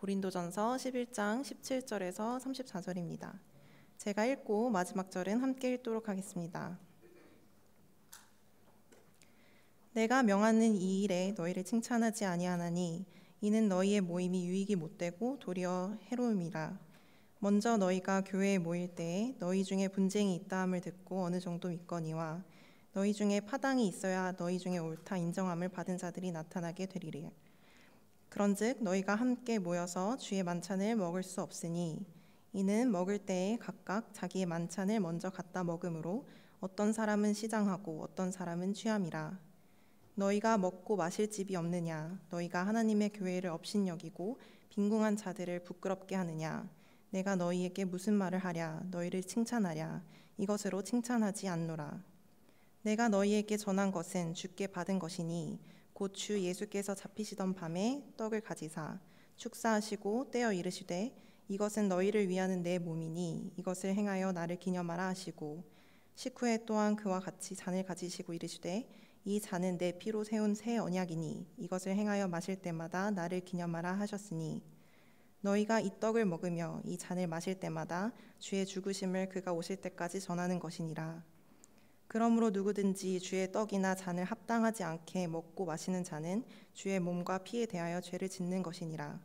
고린도전서 11장 17절에서 34절입니다. 제가 읽고 마지막 절은 함께 읽도록 하겠습니다. 내가 명하는 이 일에 너희를 칭찬하지 아니하나니 이는 너희의 모임이 유익이 못되고 도리어 해로움이라. 먼저 너희가 교회에 모일 때에 너희 중에 분쟁이 있다함을 듣고 어느 정도 믿거니와 너희 중에 파당이 있어야 너희 중에 옳다 인정함을 받은 자들이 나타나게 되리라. 그런즉 너희가 함께 모여서 주의 만찬을 먹을 수 없으니 이는 먹을 때에 각각 자기의 만찬을 먼저 갖다 먹음으로 어떤 사람은 시장하고 어떤 사람은 취함이라. 너희가 먹고 마실 집이 없느냐? 너희가 하나님의 교회를 업신여기고 빈궁한 자들을 부끄럽게 하느냐? 내가 너희에게 무슨 말을 하랴? 너희를 칭찬하랴? 이것으로 칭찬하지 않노라. 내가 너희에게 전한 것은 주께 받은 것이니 곧 주 예수께서 잡히시던 밤에 떡을 가지사 축사하시고 떼어 이르시되 이것은 너희를 위하는 내 몸이니 이것을 행하여 나를 기념하라 하시고 식후에 또한 그와 같이 잔을 가지시고 이르시되 이 잔은 내 피로 세운 새 언약이니 이것을 행하여 마실 때마다 나를 기념하라 하셨으니 너희가 이 떡을 먹으며 이 잔을 마실 때마다 주의 죽으심을 그가 오실 때까지 전하는 것이니라. 그러므로 누구든지 주의 떡이나 잔을 합당하지 않게 먹고 마시는 자는 주의 몸과 피에 대하여 죄를 짓는 것이니라.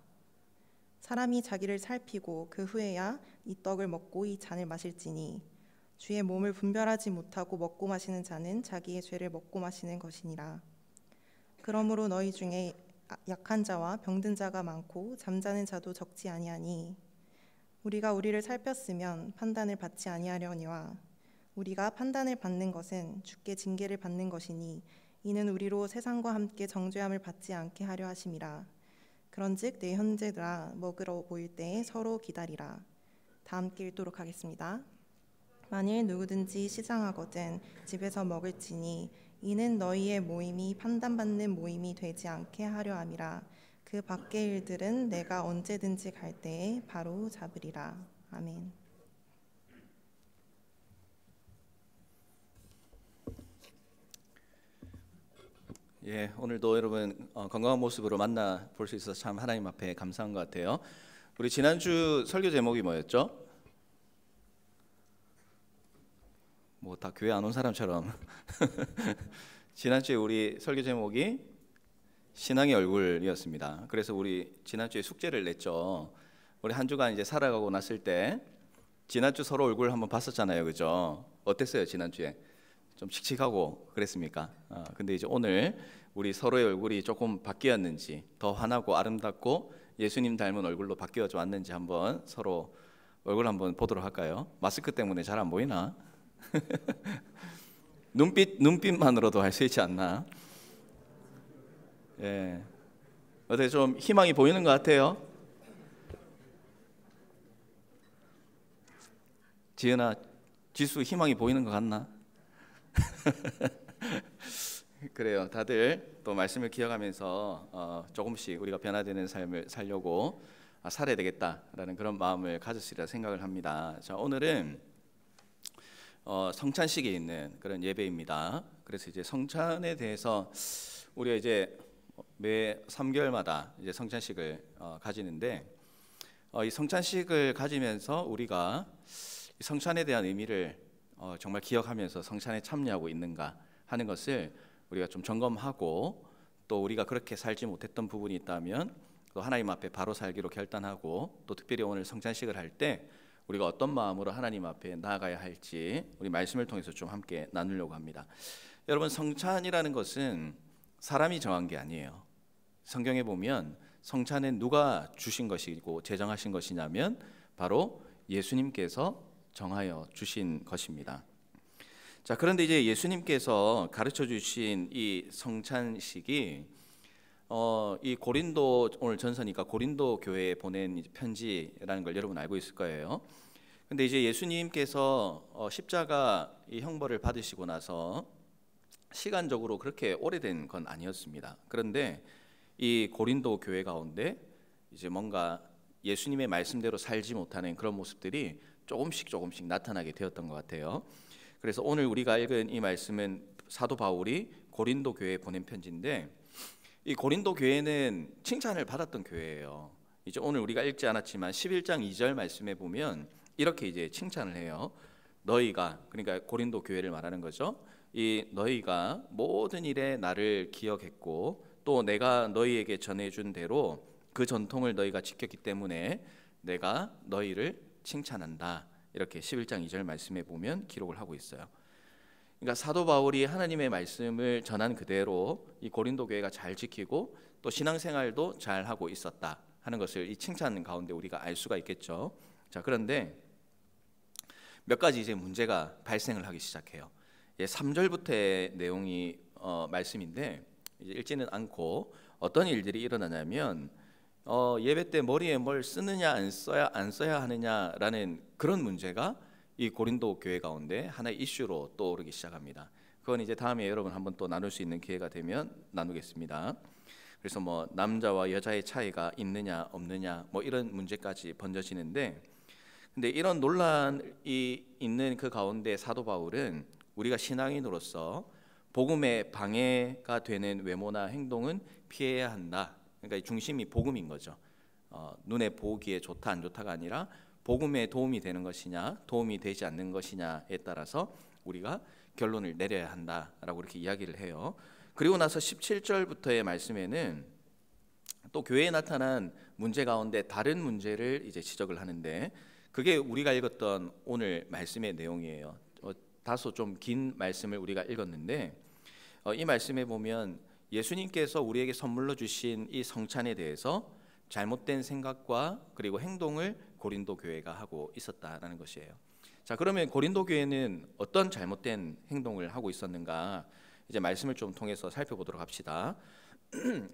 사람이 자기를 살피고 그 후에야 이 떡을 먹고 이 잔을 마실지니 주의 몸을 분별하지 못하고 먹고 마시는 자는 자기의 죄를 먹고 마시는 것이니라. 그러므로 너희 중에 약한 자와 병든 자가 많고 잠자는 자도 적지 아니하니 우리가 우리를 살폈으면 판단을 받지 아니하려니와 우리가 판단을 받는 것은 주께 징계를 받는 것이니 이는 우리로 세상과 함께 정죄함을 받지 않게 하려 하심이라. 그런즉 내 형제들아 먹으러 모일 때에 서로 기다리라. 다 함께 읽도록 하겠습니다. 만일 누구든지 시장하거든 집에서 먹을지니 이는 너희의 모임이 판단받는 모임이 되지 않게 하려 함이라. 그 밖의 일들은 내가 언제든지 갈 때에 바로 잡으리라. 아멘. 예, 오늘도 여러분 건강한 모습으로 만나 볼 수 있어서 참 하나님 앞에 감사한 것 같아요. 우리 지난주 설교 제목이 뭐였죠? 뭐 다 교회 안 온 사람처럼 지난주에 우리 설교 제목이 신앙의 얼굴이었습니다. 그래서 우리 지난주에 숙제를 냈죠. 우리 한 주간 이제 살아가고 났을 때 지난주 서로 얼굴 한번 봤었잖아요, 그죠? 어땠어요 지난주에? 좀 칙칙하고 그랬습니까? 근데 이제 오늘 우리 서로의 얼굴이 조금 바뀌었는지 더 환하고 아름답고 예수님 닮은 얼굴로 바뀌어져 왔는지 한번 서로 얼굴 한번 보도록 할까요? 마스크 때문에 잘 안 보이나? 눈빛만으로도 할 수 있지 않나? 예, 어떻게 좀 희망이 보이는 것 같아요? 지은아, 지수 희망이 보이는 것 같나? 그래요. 다들 또 말씀을 기억하면서 조금씩 우리가 변화되는 삶을 살려고 살아야 되겠다라는 그런 마음을 가졌으리라 생각을 합니다. 자, 오늘은 성찬식에 있는 그런 예배입니다. 그래서 이제 성찬에 대해서 우리가 이제 매 3개월마다 이제 성찬식을 가지는데 이 성찬식을 가지면서 우리가 성찬에 대한 의미를 정말 기억하면서 성찬에 참여하고 있는가 하는 것을 우리가 좀 점검하고 또 우리가 그렇게 살지 못했던 부분이 있다면 또 하나님 앞에 바로 살기로 결단하고 또 특별히 오늘 성찬식을 할 때 우리가 어떤 마음으로 하나님 앞에 나아가야 할지 우리 말씀을 통해서 좀 함께 나누려고 합니다. 여러분, 성찬이라는 것은 사람이 정한 게 아니에요. 성경에 보면 성찬은 누가 주신 것이고 제정하신 것이냐면 바로 예수님께서 정하여 주신 것입니다. 자, 그런데 이제 예수님께서 가르쳐 주신 이 성찬식이 이 고린도, 오늘 전서니까 고린도 교회에 보낸 편지라는 걸 여러분 알고 있을 거예요. 근데 이제 예수님께서 십자가 이 형벌을 받으시고 나서 시간적으로 그렇게 오래된 건 아니었습니다. 그런데 이 고린도 교회 가운데 이제 뭔가 예수님의 말씀대로 살지 못하는 그런 모습들이 조금씩 나타나게 되었던 것 같아요. 그래서 오늘 우리가 읽은 이 말씀은 사도 바울이 고린도 교회에 보낸 편지인데 이 고린도 교회는 칭찬을 받았던 교회예요. 이제 오늘 우리가 읽지 않았지만 11장 2절 말씀에 보면 이렇게 이제 칭찬을 해요. 너희가, 그러니까 고린도 교회를 말하는 거죠. 이 너희가 모든 일에 나를 기억했고 또 내가 너희에게 전해준 대로 그 전통을 너희가 지켰기 때문에 내가 너희를 칭찬한다. 이렇게 11장 2절 말씀에 보면 기록을 하고 있어요. 그러니까 사도 바울이 하나님의 말씀을 전한 그대로 이 고린도 교회가 잘 지키고 또 신앙생활도 잘 하고 있었다 하는 것을 이 칭찬 가운데 우리가 알 수가 있겠죠. 자, 그런데 몇 가지 이제 문제가 발생을 하기 시작해요. 3절부터의 내용이 말씀인데 이제 읽지는 않고 어떤 일들이 일어나냐면 예배 때 머리에 뭘 쓰느냐 안 써야 하느냐라는 그런 문제가 이 고린도 교회 가운데 하나의 이슈로 떠오르기 시작합니다. 그건 이제 다음에 여러분 한번 또 나눌 수 있는 기회가 되면 나누겠습니다. 그래서 뭐 남자와 여자의 차이가 있느냐 없느냐 뭐 이런 문제까지 번져지는데, 근데 이런 논란이 있는 그 가운데 사도 바울은 우리가 신앙인으로서 복음에 방해가 되는 외모나 행동은 피해야 한다. 그러니까 이 중심이 복음인 거죠. 눈에 보기에 좋다 안 좋다가 아니라 복음에 도움이 되는 것이냐 도움이 되지 않는 것이냐에 따라서 우리가 결론을 내려야 한다라고 이렇게 이야기를 해요. 그리고 나서 17절부터의 말씀에는 또 교회에 나타난 문제 가운데 다른 문제를 이제 지적을 하는데, 그게 우리가 읽었던 오늘 말씀의 내용이에요. 다소 좀 긴 말씀을 우리가 읽었는데 이 말씀에 보면 예수님께서 우리에게 선물로 주신 이 성찬에 대해서 잘못된 생각과 그리고 행동을 고린도 교회가 하고 있었다라는 것이에요. 자, 그러면 고린도 교회는 어떤 잘못된 행동을 하고 있었는가 이제 말씀을 좀 통해서 살펴보도록 합시다.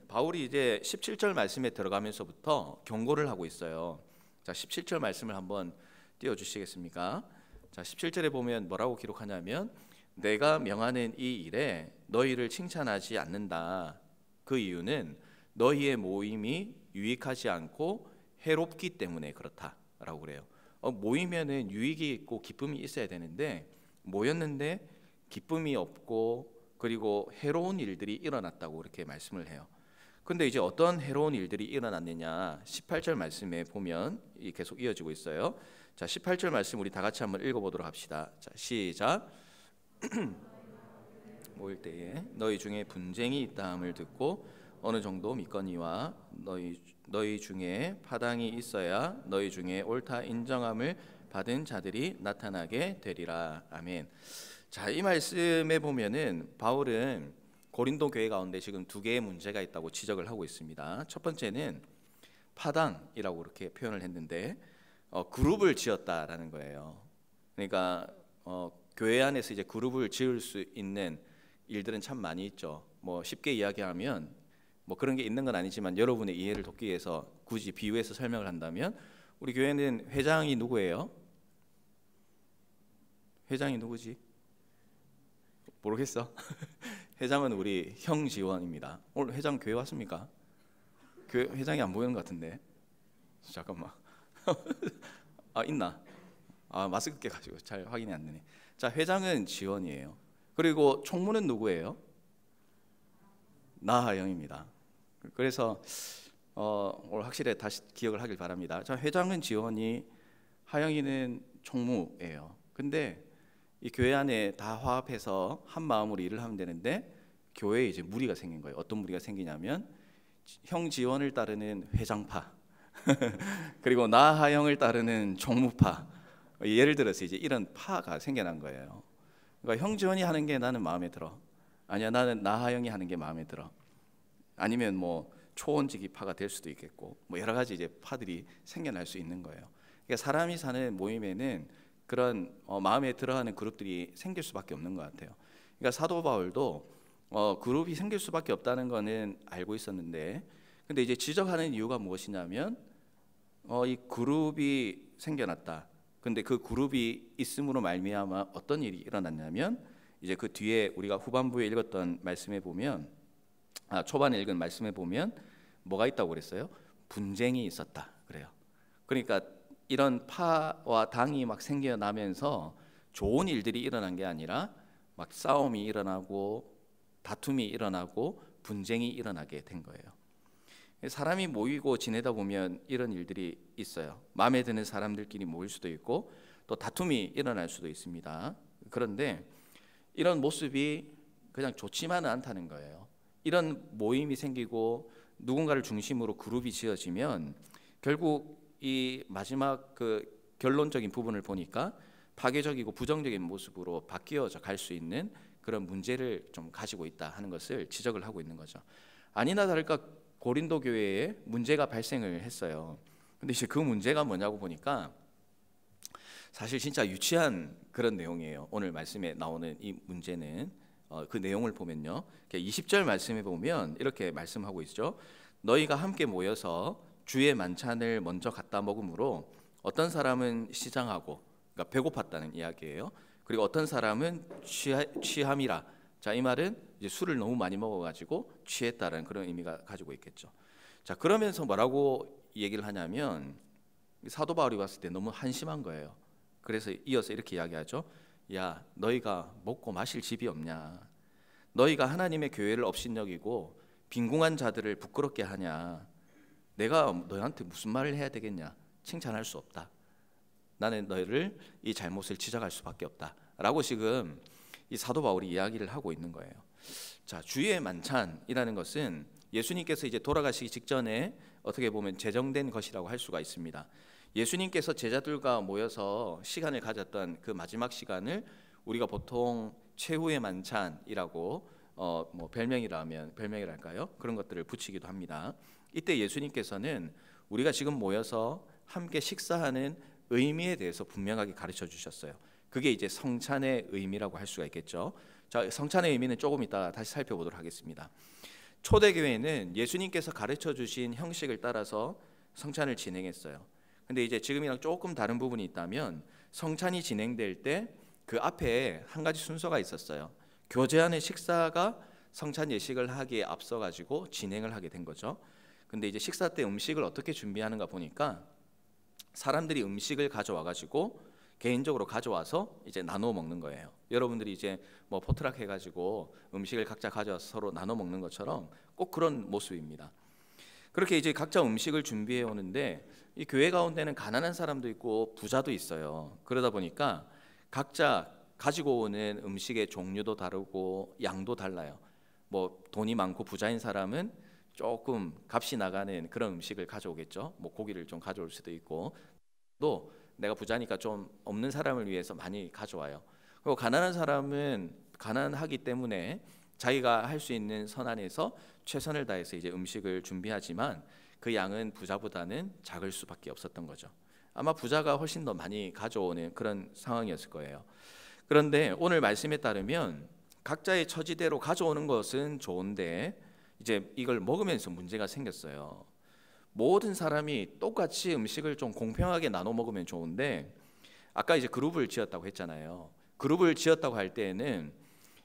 바울이 이제 17절 말씀에 들어가면서부터 경고를 하고 있어요. 자, 17절 말씀을 한번 띄워 주시겠습니까? 자, 17절에 보면 뭐라고 기록하냐면 내가 명하는 이 일에 너희를 칭찬하지 않는다. 그 이유는 너희의 모임이 유익하지 않고 해롭기 때문에 그렇다라고 그래요. 모이면은 유익이 있고 기쁨이 있어야 되는데 모였는데 기쁨이 없고 그리고 해로운 일들이 일어났다고 이렇게 말씀을 해요. 근데 이제 어떤 해로운 일들이 일어났느냐 18절 말씀에 보면 계속 이어지고 있어요. 자, 18절 말씀 우리 다 같이 한번 읽어보도록 합시다. 자, 시작. 모일 때에 너희 중에 분쟁이 있다함을 듣고 어느 정도 믿거니와 너희 중에 파당이 있어야 너희 중에 옳다 인정함을 받은 자들이 나타나게 되리라. 아멘. 자, 이 말씀에 보면은 바울은 고린도 교회 가운데 지금 두 개의 문제가 있다고 지적을 하고 있습니다. 첫 번째는 파당이라고 이렇게 표현을 했는데 그룹을 지었다라는 거예요. 그러니까 교회 안에서 이제 그룹을 지을 수 있는 일들은 참 많이 있죠. 뭐 쉽게 이야기하면 뭐 그런 게 있는 건 아니지만 여러분의 이해를 돕기 위해서 굳이 비유해서 설명을 한다면 우리 교회는 회장이 누구예요? 회장이 누구지? 모르겠어. 회장은 우리 형 지원입니다. 오늘 회장 교회 왔습니까? 교회 회장이 안 보이는 것 같은데. 잠깐만. 아, 있나? 아, 마스크 껴가지고 잘 확인이 안 되네. 자, 회장은 지원이에요. 그리고 총무는 누구예요? 나하영입니다. 그래서 오늘 확실히 다시 기억을 하길 바랍니다. 자, 회장은 지원이, 하영이는 총무예요. 근데 이 교회 안에 다 화합해서 한 마음으로 일을 하면 되는데 교회에 이제 무리가 생긴 거예요. 어떤 무리가 생기냐면 형 지원을 따르는 회장파 그리고 나하영을 따르는 총무파, 예를 들어서 이제 이런 파가 생겨난 거예요. 그러니까 형 지원이 하는 게 나는 마음에 들어. 아니야, 나는 나하영이 하는 게 마음에 들어. 아니면 뭐 초원지기 파가 될 수도 있겠고 뭐 여러 가지 이제 파들이 생겨날 수 있는 거예요. 그러니까 사람이 사는 모임에는 그런 마음에 들어하는 그룹들이 생길 수밖에 없는 것 같아요. 그러니까 사도 바울도 그룹이 생길 수밖에 없다는 거는 알고 있었는데, 근데 이제 지적하는 이유가 무엇이냐면 이 그룹이 생겨났다. 근데 그 그룹이 있음으로 말미암아 어떤 일이 일어났냐면 이제 그 뒤에 우리가 후반부에 읽었던 말씀에 보면 초반에 읽은 말씀에 보면 뭐가 있다고 그랬어요? 분쟁이 있었다 그래요. 그러니까 이런 파와 당이 막 생겨나면서 좋은 일들이 일어난 게 아니라 막 싸움이 일어나고 다툼이 일어나고 분쟁이 일어나게 된 거예요. 사람이 모이고 지내다 보면 이런 일들이 있어요. 마음에 드는 사람들끼리 모일 수도 있고 또 다툼이 일어날 수도 있습니다. 그런데 이런 모습이 그냥 좋지만은 않다는 거예요. 이런 모임이 생기고 누군가를 중심으로 그룹이 지어지면 결국 이 마지막 그 결론적인 부분을 보니까 파괴적이고 부정적인 모습으로 바뀌어져 갈 수 있는 그런 문제를 좀 가지고 있다 하는 것을 지적을 하고 있는 거죠. 아니나 다를까 고린도 교회에 문제가 발생을 했어요. 근데 이제 그 문제가 뭐냐고 보니까 사실 진짜 유치한 그런 내용이에요. 오늘 말씀에 나오는 이 문제는 그 내용을 보면요, 20절 말씀에 보면 이렇게 말씀하고 있죠. 너희가 함께 모여서 주의 만찬을 먼저 갖다 먹으므로 어떤 사람은 시장하고, 그러니까 배고팠다는 이야기예요. 그리고 어떤 사람은 취함이라. 자, 이 말은 이제 술을 너무 많이 먹어가지고 취했다는 그런 의미가 가지고 있겠죠. 자, 그러면서 뭐라고 얘기를 하냐면 사도 바울이 봤을 때 너무 한심한 거예요. 그래서 이어서 이렇게 이야기하죠. 야, 너희가 먹고 마실 집이 없냐? 너희가 하나님의 교회를 업신여기고 빈궁한 자들을 부끄럽게 하냐? 내가 너희한테 무슨 말을 해야 되겠냐? 칭찬할 수 없다. 나는 너희를 이 잘못을 지적할 수밖에 없다라고 지금 이 사도 바울이 이야기를 하고 있는 거예요. 자, 주의 만찬이라는 것은 예수님께서 이제 돌아가시기 직전에 어떻게 보면 제정된 것이라고 할 수가 있습니다. 예수님께서 제자들과 모여서 시간을 가졌던 그 마지막 시간을 우리가 보통 최후의 만찬이라고 뭐 별명이랄까요? 그런 것들을 붙이기도 합니다. 이때 예수님께서는 우리가 지금 모여서 함께 식사하는 의미에 대해서 분명하게 가르쳐 주셨어요. 그게 이제 성찬의 의미라고 할 수가 있겠죠. 자, 성찬의 의미는 조금 이따 다시 살펴보도록 하겠습니다. 초대교회는 예수님께서 가르쳐 주신 형식을 따라서 성찬을 진행했어요. 근데 이제 지금이랑 조금 다른 부분이 있다면 성찬이 진행될 때 그 앞에 한 가지 순서가 있었어요. 교제하는 식사가 성찬 예식을 하기에 앞서 가지고 진행을 하게 된 거죠. 근데 이제 식사 때 음식을 어떻게 준비하는가 보니까 사람들이 음식을 가져와 가지고 개인적으로 가져와서 이제 나눠 먹는 거예요. 여러분들이 이제 뭐 포트락 해가지고 음식을 각자 가져와서 서로 나눠 먹는 것처럼 꼭 그런 모습입니다. 그렇게 이제 각자 음식을 준비해 오는데 이 교회 가운데는 가난한 사람도 있고 부자도 있어요. 그러다 보니까 각자 가지고 오는 음식의 종류도 다르고 양도 달라요. 뭐 돈이 많고 부자인 사람은 조금 값이 나가는 그런 음식을 가져오겠죠. 뭐 고기를 좀 가져올 수도 있고, 또 내가 부자니까 좀 없는 사람을 위해서 많이 가져와요. 그리고 가난한 사람은 가난하기 때문에 자기가 할 수 있는 선 안에서 최선을 다해서 이제 음식을 준비하지만 그 양은 부자보다는 작을 수밖에 없었던 거죠. 아마 부자가 훨씬 더 많이 가져오는 그런 상황이었을 거예요. 그런데 오늘 말씀에 따르면 각자의 처지대로 가져오는 것은 좋은데 이제 이걸 먹으면서 문제가 생겼어요. 모든 사람이 똑같이 음식을 좀 공평하게 나눠 먹으면 좋은데 아까 이제 그룹을 지었다고 했잖아요. 그룹을 지었다고 할 때에는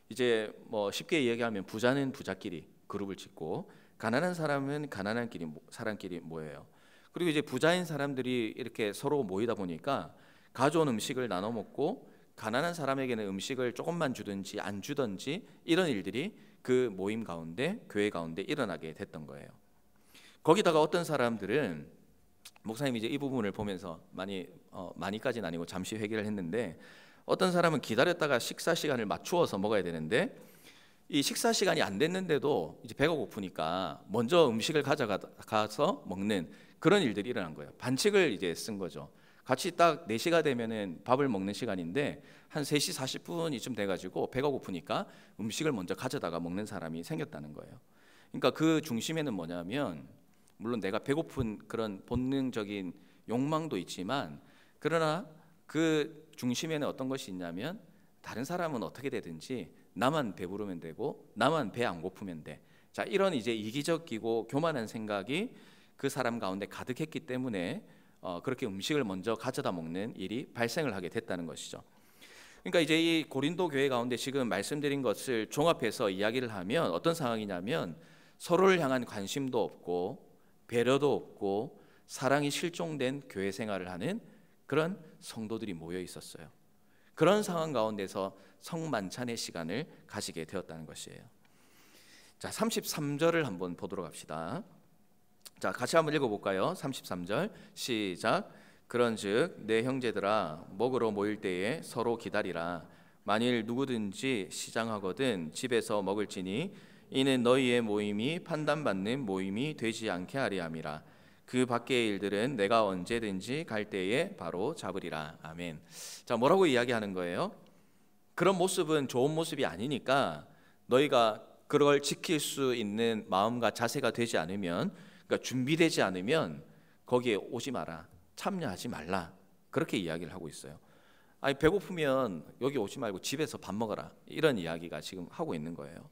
이제 뭐 쉽게 이야기하면 부자는 부자끼리 그룹을 짓고 가난한 사람은 가난한 사람끼리 모여요. 그리고 이제 부자인 사람들이 이렇게 서로 모이다 보니까 가져온 음식을 나눠 먹고 가난한 사람에게는 음식을 조금만 주든지 안 주든지 이런 일들이 그 모임 가운데 교회 가운데 일어나게 됐던 거예요. 거기다가 어떤 사람들은 목사님이 이제 이 부분을 보면서 많이까지는 아니고 잠시 회개를 했는데 어떤 사람은 기다렸다가 식사 시간을 맞추어서 먹어야 되는데 이 식사 시간이 안 됐는데도 이제 배가 고프니까 먼저 음식을 가져가서 먹는 그런 일들이 일어난 거예요. 반칙을 이제 쓴 거죠. 같이 딱 4시가 되면은 밥을 먹는 시간인데 한 3시 40분이쯤 돼가지고 배가 고프니까 음식을 먼저 가져다가 먹는 사람이 생겼다는 거예요. 그러니까 그 중심에는 뭐냐면 물론 내가 배고픈 그런 본능적인 욕망도 있지만 그러나 그 중심에는 어떤 것이 있냐면 다른 사람은 어떻게 되든지 나만 배부르면 되고 나만 배 안 고프면 돼. 자, 이런 이제 이기적이고 교만한 생각이 그 사람 가운데 가득했기 때문에 그렇게 음식을 먼저 가져다 먹는 일이 발생을 하게 됐다는 것이죠. 그러니까 이제 이 고린도 교회 가운데 지금 말씀드린 것을 종합해서 이야기를 하면 어떤 상황이냐면 서로를 향한 관심도 없고 배려도 없고 사랑이 실종된 교회 생활을 하는 그런 성도들이 모여 있었어요. 그런 상황 가운데서 성만찬의 시간을 가지게 되었다는 것이에요. 자, 33절을 한번 보도록 합시다. 자, 같이 한번 읽어볼까요? 33절 시작. 그런즉 내 형제들아 먹으러 모일 때에 서로 기다리라. 만일 누구든지 시장하거든 집에서 먹을지니 이는 너희의 모임이 판단받는 모임이 되지 않게 하리 함이라. 그 밖의 일들은 내가 언제든지 갈 때에 바로 잡으리라. 아멘. 자, 뭐라고 이야기하는 거예요? 그런 모습은 좋은 모습이 아니니까 너희가 그걸 지킬 수 있는 마음과 자세가 되지 않으면, 그러니까 준비되지 않으면 거기에 오지 마라, 참여하지 말라, 그렇게 이야기를 하고 있어요. 아니, 배고프면 여기 오지 말고 집에서 밥 먹어라, 이런 이야기가 지금 하고 있는 거예요.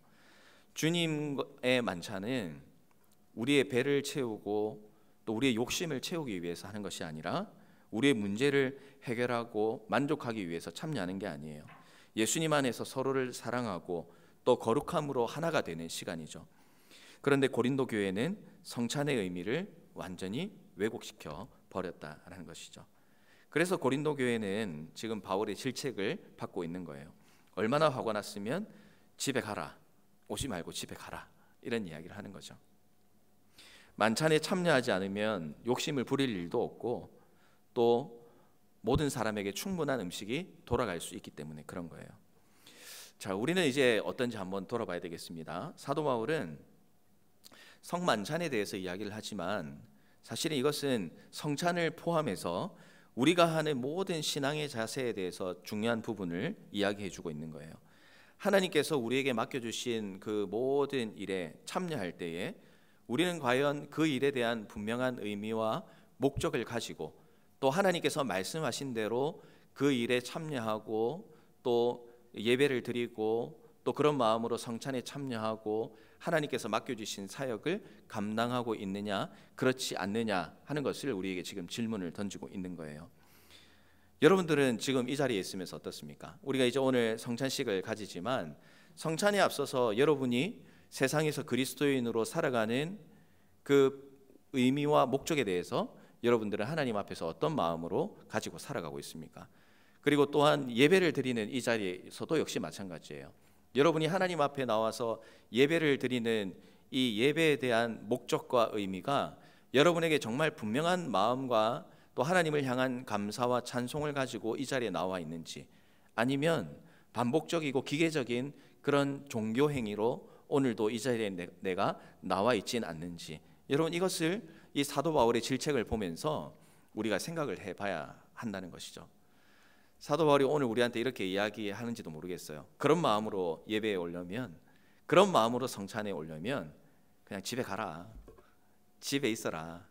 주님의 만찬은 우리의 배를 채우고 또 우리의 욕심을 채우기 위해서 하는 것이 아니라 우리의 문제를 해결하고 만족하기 위해서 참여하는 게 아니에요. 예수님 안에서 서로를 사랑하고 또 거룩함으로 하나가 되는 시간이죠. 그런데 고린도 교회는 성찬의 의미를 완전히 왜곡시켜 버렸다라는 것이죠. 그래서 고린도 교회는 지금 바울의 질책을 받고 있는 거예요. 얼마나 화가 났으면 집에 가라, 오지 말고 집에 가라, 이런 이야기를 하는 거죠. 만찬에 참여하지 않으면 욕심을 부릴 일도 없고 또 모든 사람에게 충분한 음식이 돌아갈 수 있기 때문에 그런 거예요. 자, 우리는 이제 어떤지 한번 돌아봐야 되겠습니다. 사도 바울은 성만찬에 대해서 이야기를 하지만 사실은 이것은 성찬을 포함해서 우리가 하는 모든 신앙의 자세에 대해서 중요한 부분을 이야기해 주고 있는 거예요. 하나님께서 우리에게 맡겨주신 그 모든 일에 참여할 때에 우리는 과연 그 일에 대한 분명한 의미와 목적을 가지고 또 하나님께서 말씀하신 대로 그 일에 참여하고 또 예배를 드리고 또 그런 마음으로 성찬에 참여하고 하나님께서 맡겨주신 사역을 감당하고 있느냐 그렇지 않느냐 하는 것을 우리에게 지금 질문을 던지고 있는 거예요. 여러분들은 지금 이 자리에 있으면서 어떻습니까? 우리가 이제 오늘 성찬식을 가지지만 성찬에 앞서서 여러분이 세상에서 그리스도인으로 살아가는 그 의미와 목적에 대해서 여러분들은 하나님 앞에서 어떤 마음으로 가지고 살아가고 있습니까? 그리고 또한 예배를 드리는 이 자리에서도 역시 마찬가지예요. 여러분이 하나님 앞에 나와서 예배를 드리는 이 예배에 대한 목적과 의미가 여러분에게 정말 분명한 마음과 또 하나님을 향한 감사와 찬송을 가지고 이 자리에 나와 있는지, 아니면 반복적이고 기계적인 그런 종교 행위로 오늘도 이 자리에 내가 나와 있진 않는지, 여러분 이것을 이 사도 바울의 질책을 보면서 우리가 생각을 해봐야 한다는 것이죠. 사도 바울이 오늘 우리한테 이렇게 이야기하는지도 모르겠어요. 그런 마음으로 예배에 오려면, 그런 마음으로 성찬에 오려면 그냥 집에 가라, 집에 있어라,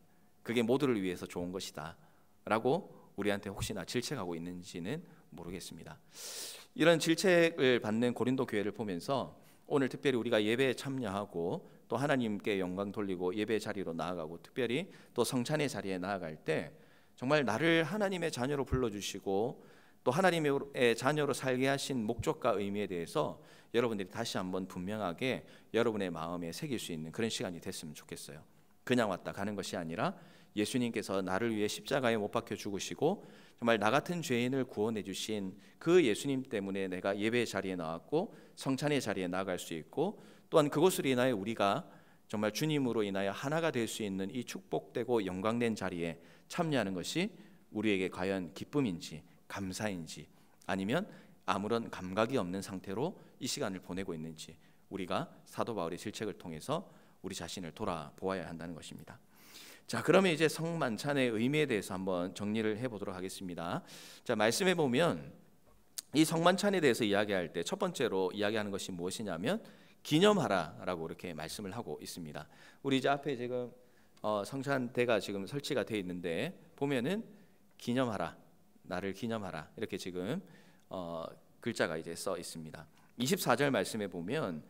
그게 모두를 위해서 좋은 것이다 라고 우리한테 혹시나 질책하고 있는지는 모르겠습니다. 이런 질책을 받는 고린도 교회를 보면서 오늘 특별히 우리가 예배에 참여하고 또 하나님께 영광 돌리고 예배 자리로 나아가고 특별히 또 성찬의 자리에 나아갈 때 정말 나를 하나님의 자녀로 불러주시고 또 하나님의 자녀로 살게 하신 목적과 의미에 대해서 여러분들이 다시 한번 분명하게 여러분의 마음에 새길 수 있는 그런 시간이 됐으면 좋겠어요. 그냥 왔다 가는 것이 아니라 예수님께서 나를 위해 십자가에 못 박혀 죽으시고 정말 나 같은 죄인을 구원해 주신 그 예수님 때문에 내가 예배의 자리에 나왔고 성찬의 자리에 나아갈 수 있고, 또한 그것으로 인하여 우리가 정말 주님으로 인하여 하나가 될 수 있는 이 축복되고 영광된 자리에 참여하는 것이 우리에게 과연 기쁨인지 감사인지, 아니면 아무런 감각이 없는 상태로 이 시간을 보내고 있는지 우리가 사도 바울의 질책을 통해서 우리 자신을 돌아보아야 한다는 것입니다. 자, 그러면 이제 성만찬의 의미에 대해서 한번 정리를 해보도록 하겠습니다. 자, 말씀해 보면 이 성만찬에 대해서 이야기할 때 첫 번째로 이야기하는 것이 무엇이냐면 기념하라라고 이렇게 말씀을 하고 있습니다. 우리 이제 앞에 지금 성찬대가 지금 설치가 되어 있는데 보면은 기념하라, 나를 기념하라 이렇게 지금 글자가 이제 써 있습니다. 24절 말씀에 보면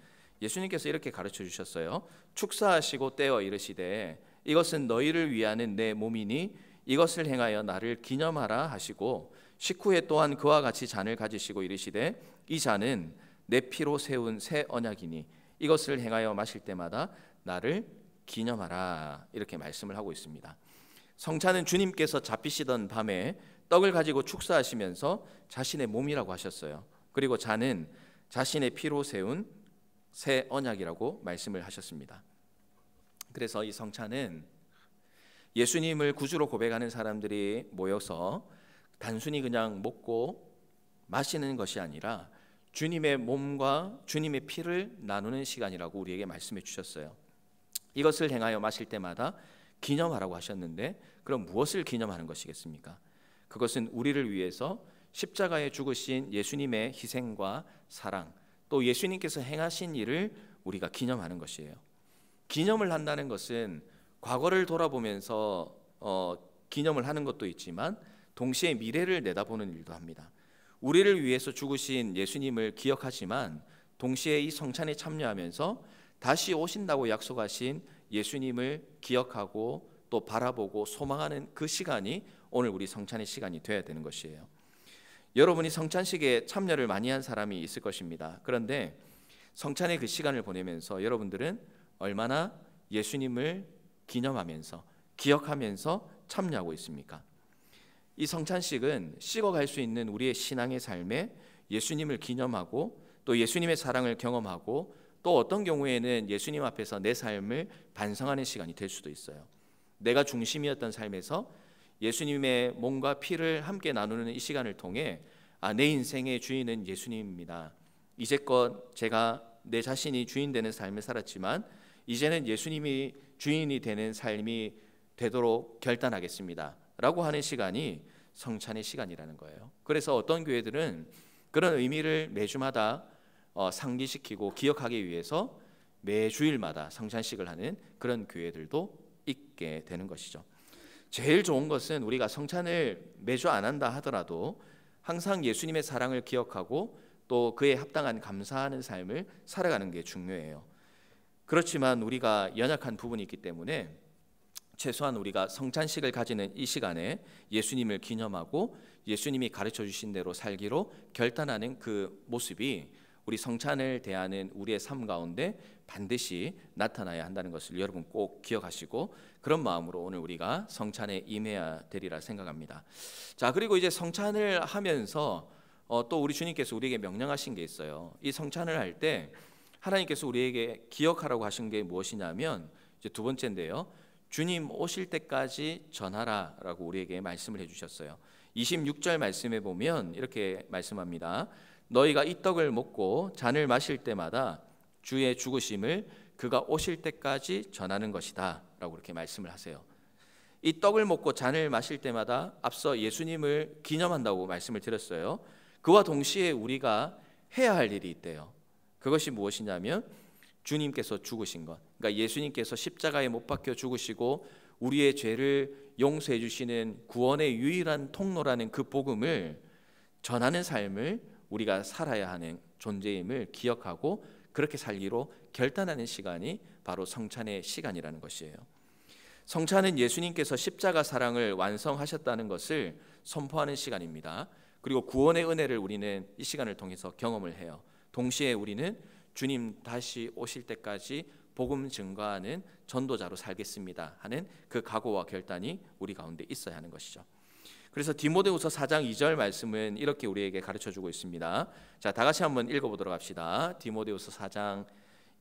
예수님께서 이렇게 가르쳐 주셨어요. 축사하시고 떼어 이르시되 이것은 너희를 위하는 내 몸이니 이것을 행하여 나를 기념하라 하시고, 식후에 또한 그와 같이 잔을 가지시고 이르시되 이 잔은 내 피로 세운 새 언약이니 이것을 행하여 마실 때마다 나를 기념하라, 이렇게 말씀을 하고 있습니다. 성찬은 주님께서 잡히시던 밤에 떡을 가지고 축사하시면서 자신의 몸이라고 하셨어요. 그리고 잔은 자신의 피로 세운 새 언약이라고 말씀을 하셨습니다. 그래서 이 성찬은 예수님을 구주로 고백하는 사람들이 모여서 단순히 그냥 먹고 마시는 것이 아니라 주님의 몸과 주님의 피를 나누는 시간이라고 우리에게 말씀해 주셨어요. 이것을 행하여 마실 때마다 기념하라고 하셨는데, 그럼 무엇을 기념하는 것이겠습니까? 그것은 우리를 위해서 십자가에 죽으신 예수님의 희생과 사랑, 또 예수님께서 행하신 일을 우리가 기념하는 것이에요. 기념을 한다는 것은 과거를 돌아보면서 기념을 하는 것도 있지만 동시에 미래를 내다보는 일도 합니다. 우리를 위해서 죽으신 예수님을 기억하지만 동시에 이 성찬에 참여하면서 다시 오신다고 약속하신 예수님을 기억하고 또 바라보고 소망하는 그 시간이 오늘 우리 성찬의 시간이 되어야 되는 것이에요. 여러분이 성찬식에 참여를 많이 한 사람이 있을 것입니다. 그런데 성찬의 그 시간을 보내면서 여러분들은 얼마나 예수님을 기념하면서 기억하면서 참여하고 있습니까? 이 성찬식은 식어갈 수 있는 우리의 신앙의 삶에 예수님을 기념하고 또 예수님의 사랑을 경험하고 또 어떤 경우에는 예수님 앞에서 내 삶을 반성하는 시간이 될 수도 있어요. 내가 중심이었던 삶에서 예수님의 몸과 피를 함께 나누는 이 시간을 통해 내 인생의 주인은 예수님입니다. 이제껏 제가 내 자신이 주인 되는 삶을 살았지만 이제는 예수님이 주인이 되는 삶이 되도록 결단하겠습니다 라고 하는 시간이 성찬의 시간이라는 거예요. 그래서 어떤 교회들은 그런 의미를 매주마다 상기시키고 기억하기 위해서 매주일마다 성찬식을 하는 그런 교회들도 있게 되는 것이죠. 제일 좋은 것은 우리가 성찬을 매주 안 한다 하더라도 항상 예수님의 사랑을 기억하고 또 그에 합당한 감사하는 삶을 살아가는 게 중요해요. 그렇지만 우리가 연약한 부분이 있기 때문에 최소한 우리가 성찬식을 가지는 이 시간에 예수님을 기념하고 예수님이 가르쳐 주신 대로 살기로 결단하는 그 모습이 우리 성찬을 대하는 우리의 삶 가운데 반드시 나타나야 한다는 것을 여러분 꼭 기억하시고 그런 마음으로 오늘 우리가 성찬에 임해야 되리라 생각합니다. 자, 그리고 이제 성찬을 하면서 또 우리 주님께서 우리에게 명령하신 게 있어요. 이 성찬을 할 때 하나님께서 우리에게 기억하라고 하신 게 무엇이냐면 이제 두 번째인데요. 주님 오실 때까지 전하라라고 우리에게 말씀을 해주셨어요. 26절 말씀에 보면 이렇게 말씀합니다. 너희가 이 떡을 먹고 잔을 마실 때마다 주의 죽으심을 그가 오실 때까지 전하는 것이다 라고 이렇게 말씀을 하세요. 이 떡을 먹고 잔을 마실 때마다 앞서 예수님을 기념한다고 말씀을 드렸어요. 그와 동시에 우리가 해야 할 일이 있대요. 그것이 무엇이냐면 주님께서 죽으신 것, 그러니까 예수님께서 십자가에 못 박혀 죽으시고 우리의 죄를 용서해 주시는 구원의 유일한 통로라는 그 복음을 전하는 삶을 우리가 살아야 하는 존재임을 기억하고 그렇게 살기로 결단하는 시간이 바로 성찬의 시간이라는 것이에요. 성찬은 예수님께서 십자가 사랑을 완성하셨다는 것을 선포하는 시간입니다. 그리고 구원의 은혜를 우리는 이 시간을 통해서 경험을 해요. 동시에 우리는 주님 다시 오실 때까지 복음 증거하는 전도자로 살겠습니다 하는 그 각오와 결단이 우리 가운데 있어야 하는 것이죠. 그래서 디모데후서 4장 2절 말씀은 이렇게 우리에게 가르쳐주고 있습니다. 자, 다 같이 한번 읽어보도록 합시다. 디모데후서 4장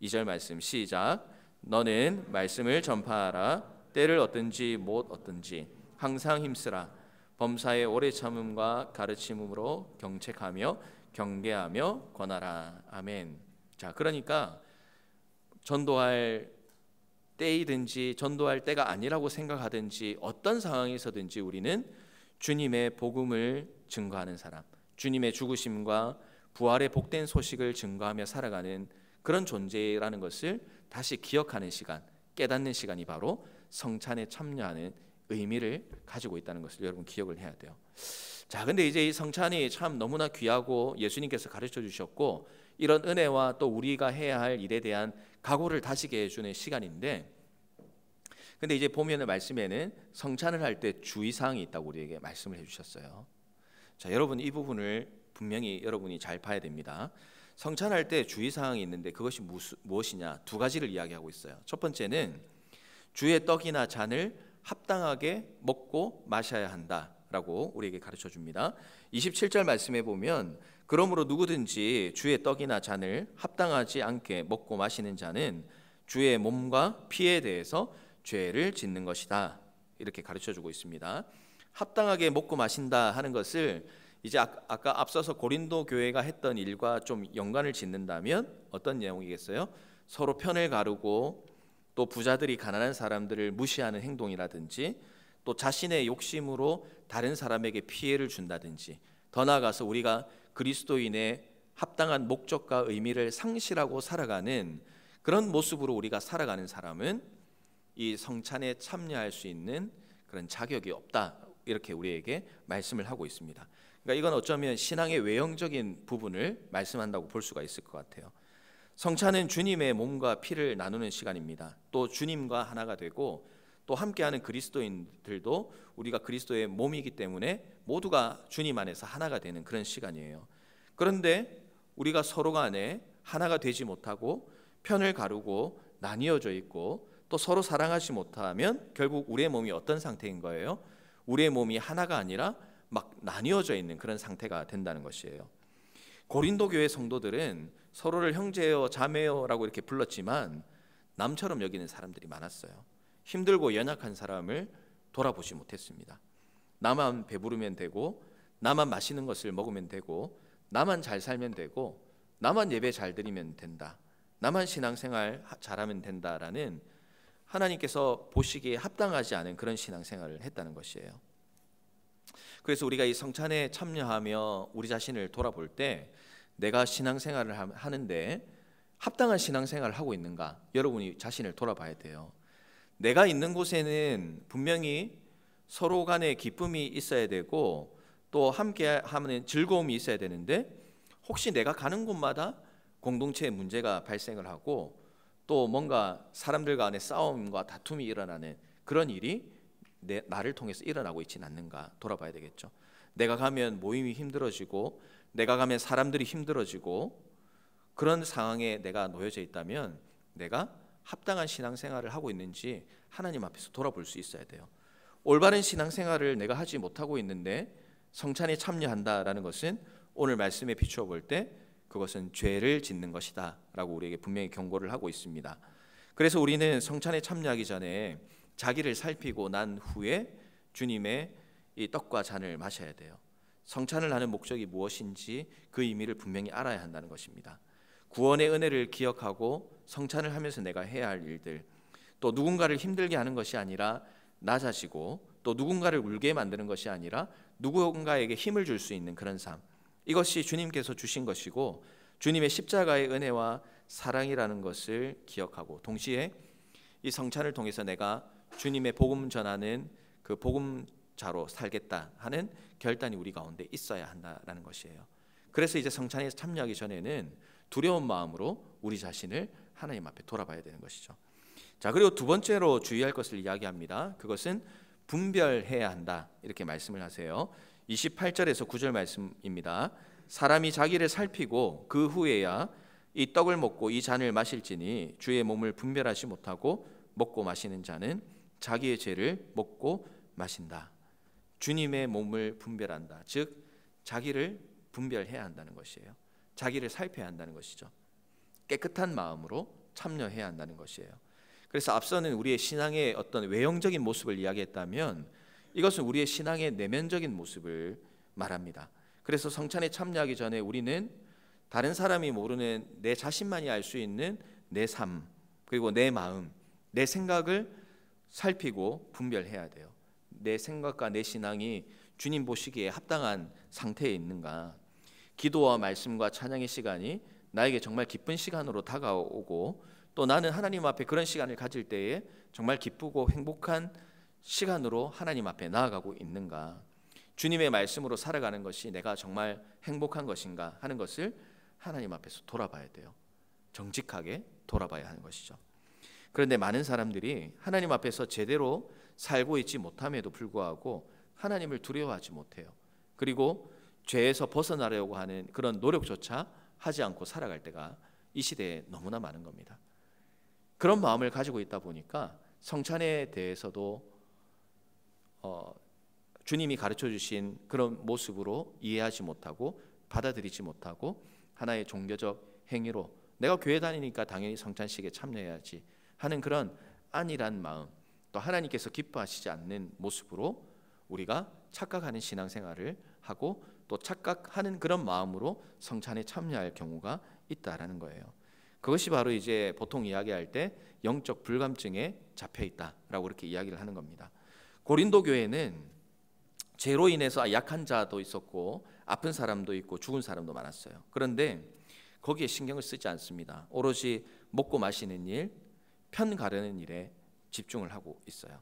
2절 말씀 시작. 너는 말씀을 전파하라. 때를 얻든지 못 얻든지 항상 힘쓰라. 범사의 오래 참음과 가르침으로 경책하며 경계하며 권하라. 아멘. 자, 그러니까 전도할 때이든지 전도할 때가 아니라고 생각하든지 어떤 상황에서든지 우리는 주님의 복음을 증거하는 사람, 주님의 죽으심과 부활의 복된 소식을 증거하며 살아가는 그런 존재라는 것을 다시 기억하는 시간, 깨닫는 시간이 바로 성찬에 참여하는 의미를 가지고 있다는 것을 여러분 기억을 해야 돼요. 자, 근데 이제 이 성찬이 참 너무나 귀하고 예수님께서 가르쳐 주셨고 이런 은혜와 또 우리가 해야 할 일에 대한 각오를 다지게 해주는 시간인데, 근데 이제 보면은 말씀에는 성찬을 할 때 주의사항이 있다고 우리에게 말씀을 해주셨어요. 자, 여러분 이 부분을 분명히 여러분이 잘 봐야 됩니다. 성찬할 때 주의사항이 있는데 그것이 무엇이냐? 두 가지를 이야기하고 있어요. 첫 번째는 주의 떡이나 잔을 합당하게 먹고 마셔야 한다라고 우리에게 가르쳐 줍니다. 27절 말씀에 보면 그러므로 누구든지 주의 떡이나 잔을 합당하지 않게 먹고 마시는 자는 주의 몸과 피에 대해서 죄를 짓는 것이다. 이렇게 가르쳐주고 있습니다. 합당하게 먹고 마신다 하는 것을 이제 아까 앞서서 고린도 교회가 했던 일과 좀 연관을 짓는다면 어떤 내용이겠어요? 서로 편을 가르고 또 부자들이 가난한 사람들을 무시하는 행동이라든지 또 자신의 욕심으로 다른 사람에게 피해를 준다든지 더 나아가서 우리가 그리스도인의 합당한 목적과 의미를 상실하고 살아가는 그런 모습으로 우리가 살아가는 사람은 이 성찬에 참여할 수 있는 그런 자격이 없다, 이렇게 우리에게 말씀을 하고 있습니다. 그러니까 이건 어쩌면 신앙의 외형적인 부분을 말씀한다고 볼 수가 있을 것 같아요. 성찬은 주님의 몸과 피를 나누는 시간입니다. 또 주님과 하나가 되고 또 함께하는 그리스도인들도 우리가 그리스도의 몸이기 때문에 모두가 주님 안에서 하나가 되는 그런 시간이에요. 그런데 우리가 서로 간에 하나가 되지 못하고 편을 가르고 나뉘어져 있고 또 서로 사랑하지 못하면 결국 우리의 몸이 어떤 상태인 거예요? 우리의 몸이 하나가 아니라 막 나뉘어져 있는 그런 상태가 된다는 것이에요. 고린도 교회 성도들은 서로를 형제요 자매요라고 이렇게 불렀지만 남처럼 여기는 사람들이 많았어요. 힘들고 연약한 사람을 돌아보지 못했습니다. 나만 배부르면 되고 나만 맛있는 것을 먹으면 되고 나만 잘 살면 되고 나만 예배 잘 드리면 된다, 나만 신앙생활 잘하면 된다라는 하나님께서 보시기에 합당하지 않은 그런 신앙생활을 했다는 것이에요. 그래서 우리가 이 성찬에 참여하며 우리 자신을 돌아볼 때 내가 신앙생활을 하는데 합당한 신앙생활을 하고 있는가, 여러분이 자신을 돌아봐야 돼요. 내가 있는 곳에는 분명히 서로 간에 기쁨이 있어야 되고 또 함께 하는 즐거움이 있어야 되는데 혹시 내가 가는 곳마다 공동체의 문제가 발생을 하고 또 뭔가 사람들 간의 싸움과 다툼이 일어나는 그런 일이 나를 통해서 일어나고 있지는 않는가 돌아봐야 되겠죠. 내가 가면 모임이 힘들어지고 내가 가면 사람들이 힘들어지고 그런 상황에 내가 놓여져 있다면 내가 합당한 신앙생활을 하고 있는지 하나님 앞에서 돌아볼 수 있어야 돼요. 올바른 신앙생활을 내가 하지 못하고 있는데 성찬에 참여한다라는 것은 오늘 말씀에 비추어 볼 때 그것은 죄를 짓는 것이다 라고 우리에게 분명히 경고를 하고 있습니다. 그래서 우리는 성찬에 참여하기 전에 자기를 살피고 난 후에 주님의 이 떡과 잔을 마셔야 돼요. 성찬을 하는 목적이 무엇인지 그 의미를 분명히 알아야 한다는 것입니다. 구원의 은혜를 기억하고 성찬을 하면서 내가 해야 할 일들, 또 누군가를 힘들게 하는 것이 아니라 낮아지고 또 누군가를 울게 만드는 것이 아니라 누군가에게 힘을 줄 수 있는 그런 삶, 이것이 주님께서 주신 것이고 주님의 십자가의 은혜와 사랑이라는 것을 기억하고 동시에 이 성찬을 통해서 내가 주님의 복음 전하는 그 복음자로 살겠다 하는 결단이 우리 가운데 있어야 한다라는 것이에요. 그래서 이제 성찬에 참여하기 전에는 두려운 마음으로 우리 자신을 하나님 앞에 돌아봐야 되는 것이죠. 자, 그리고 두 번째로 주의할 것을 이야기합니다. 그것은 분별해야 한다, 이렇게 말씀을 하세요. 28절에서 9절 말씀입니다. 사람이 자기를 살피고 그 후에야 이 떡을 먹고 이 잔을 마실지니 주의 몸을 분별하지 못하고 먹고 마시는 자는 자기의 죄를 먹고 마신다. 주님의 몸을 분별한다, 즉 자기를 분별해야 한다는 것이에요. 자기를 살펴야 한다는 것이죠. 깨끗한 마음으로 참여해야 한다는 것이에요. 그래서 앞서는 우리의 신앙의 어떤 외형적인 모습을 이야기했다면 이것은 우리의 신앙의 내면적인 모습을 말합니다. 그래서 성찬에 참여하기 전에 우리는 다른 사람이 모르는 내 자신만이 알 수 있는 내 삶, 그리고 내 마음, 내 생각을 살피고 분별해야 돼요. 내 생각과 내 신앙이 주님 보시기에 합당한 상태에 있는가. 기도와 말씀과 찬양의 시간이 나에게 정말 기쁜 시간으로 다가오고 또 나는 하나님 앞에 그런 시간을 가질 때에 정말 기쁘고 행복한 시간으로 하나님 앞에 나아가고 있는가. 주님의 말씀으로 살아가는 것이 내가 정말 행복한 것인가 하는 것을 하나님 앞에서 돌아봐야 돼요. 정직하게 돌아봐야 하는 것이죠. 그런데 많은 사람들이 하나님 앞에서 제대로 살고 있지 못함에도 불구하고 하나님을 두려워하지 못해요. 그리고 죄에서 벗어나려고 하는 그런 노력조차 하지 않고 살아갈 때가 이 시대에 너무나 많은 겁니다. 그런 마음을 가지고 있다 보니까 성찬에 대해서도 주님이 가르쳐 주신 그런 모습으로 이해하지 못하고 받아들이지 못하고 하나의 종교적 행위로 내가 교회 다니니까 당연히 성찬식에 참여해야지 하는 그런 안일한 마음, 또 하나님께서 기뻐하시지 않는 모습으로 우리가 착각하는 신앙생활을 하고 또 착각하는 그런 마음으로 성찬에 참여할 경우가 있다라는 거예요. 그것이 바로 이제 보통 이야기할 때 영적 불감증에 잡혀 있다라고 그렇게 이야기를 하는 겁니다. 고린도 교회는 죄로 인해서 약한 자도 있었고 아픈 사람도 있고 죽은 사람도 많았어요. 그런데 거기에 신경을 쓰지 않습니다. 오로지 먹고 마시는 일, 편 가르는 일에 집중을 하고 있어요.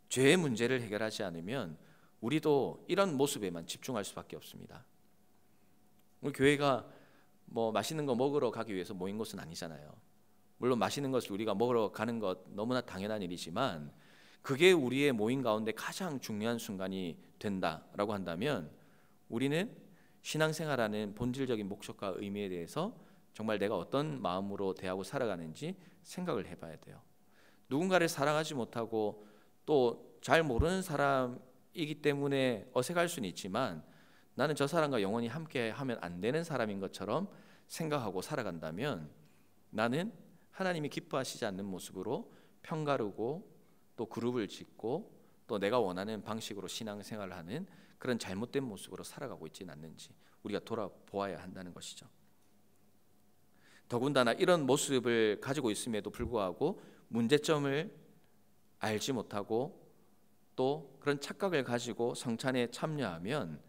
죄의 문제를 해결하지 않으면 우리도 이런 모습에만 집중할 수밖에 없습니다. 우리 교회가 뭐 맛있는 거 먹으러 가기 위해서 모인 것은 아니잖아요. 물론 맛있는 것을 우리가 먹으러 가는 것 너무나 당연한 일이지만 그게 우리의 모임 가운데 가장 중요한 순간이 된다라고 한다면 우리는 신앙생활하는 본질적인 목적과 의미에 대해서 정말 내가 어떤 마음으로 대하고 살아가는지 생각을 해봐야 돼요. 누군가를 사랑하지 못하고 또 잘 모르는 사람이기 때문에 어색할 수는 있지만 나는 저 사람과 영원히 함께 하면 안 되는 사람인 것처럼 생각하고 살아간다면 나는 하나님이 기뻐하시지 않는 모습으로 편가르고 또 그룹을 짓고 또 내가 원하는 방식으로 신앙생활을 하는 그런 잘못된 모습으로 살아가고 있지는 않는지 우리가 돌아보아야 한다는 것이죠. 더군다나 이런 모습을 가지고 있음에도 불구하고 문제점을 알지 못하고 또 그런 착각을 가지고 성찬에 참여하면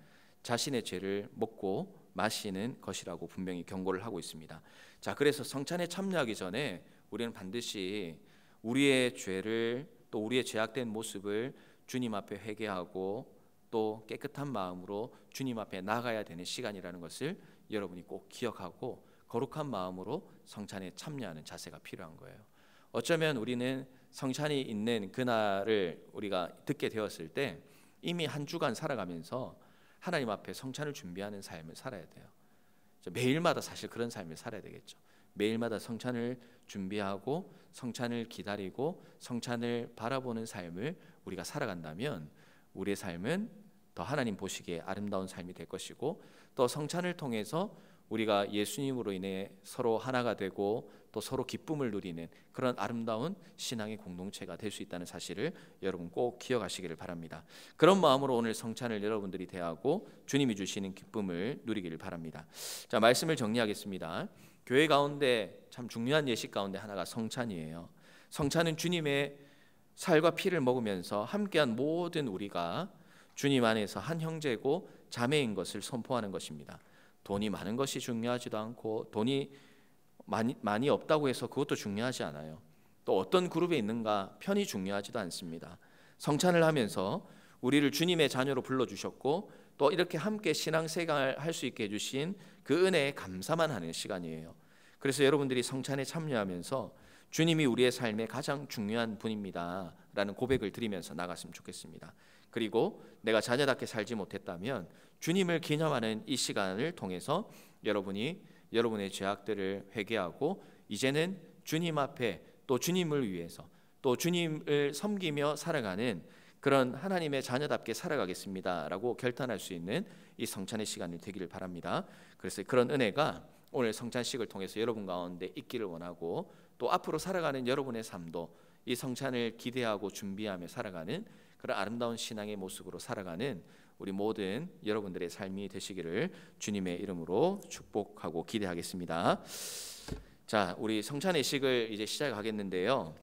자신의 죄를 먹고 마시는 것이라고 분명히 경고를 하고 있습니다. 자, 그래서 성찬에 참여하기 전에 우리는 반드시 우리의 죄를 또 우리의 죄악된 모습을 주님 앞에 회개하고 또 깨끗한 마음으로 주님 앞에 나가야 되는 시간이라는 것을 여러분이 꼭 기억하고 거룩한 마음으로 성찬에 참여하는 자세가 필요한 거예요. 어쩌면 우리는 성찬이 있는 그날을 우리가 듣게 되었을 때 이미 한 주간 살아가면서 하나님 앞에 성찬을 준비하는 삶을 살아야 돼요. 매일마다 사실 그런 삶을 살아야 되겠죠. 매일마다 성찬을 준비하고 성찬을 기다리고 성찬을 바라보는 삶을 우리가 살아간다면 우리의 삶은 더 하나님 보시기에 아름다운 삶이 될 것이고 또 성찬을 통해서 우리가 예수님으로 인해 서로 하나가 되고 또 서로 기쁨을 누리는 그런 아름다운 신앙의 공동체가 될 수 있다는 사실을 여러분 꼭 기억하시기를 바랍니다. 그런 마음으로 오늘 성찬을 여러분들이 대하고 주님이 주시는 기쁨을 누리기를 바랍니다. 자, 말씀을 정리하겠습니다. 교회 가운데 참 중요한 예식 가운데 하나가 성찬이에요. 성찬은 주님의 살과 피를 먹으면서 함께한 모든 우리가 주님 안에서 한 형제고 자매인 것을 선포하는 것입니다. 돈이 많은 것이 중요하지도 않고 돈이 많이 없다고 해서 그것도 중요하지 않아요. 또 어떤 그룹에 있는가 편이 중요하지도 않습니다. 성찬을 하면서 우리를 주님의 자녀로 불러주셨고 또 이렇게 함께 신앙생활 할 수 있게 해주신 그 은혜에 감사만 하는 시간이에요. 그래서 여러분들이 성찬에 참여하면서 주님이 우리의 삶의 가장 중요한 분입니다 라는 고백을 드리면서 나갔으면 좋겠습니다. 그리고 내가 자녀답게 살지 못했다면 주님을 기념하는 이 시간을 통해서 여러분이 여러분의 죄악들을 회개하고 이제는 주님 앞에 또 주님을 위해서 또 주님을 섬기며 살아가는 그런 하나님의 자녀답게 살아가겠습니다 라고 결단할 수 있는 이 성찬의 시간이 되기를 바랍니다. 그래서 그런 은혜가 오늘 성찬식을 통해서 여러분 가운데 있기를 원하고 또 앞으로 살아가는 여러분의 삶도 이 성찬을 기대하고 준비하며 살아가는 그런 아름다운 신앙의 모습으로 살아가는 우리 모든 여러분들의 삶이 되시기를 주님의 이름으로 축복하고 기대하겠습니다. 자, 우리 성찬의식을 이제 시작하겠는데요.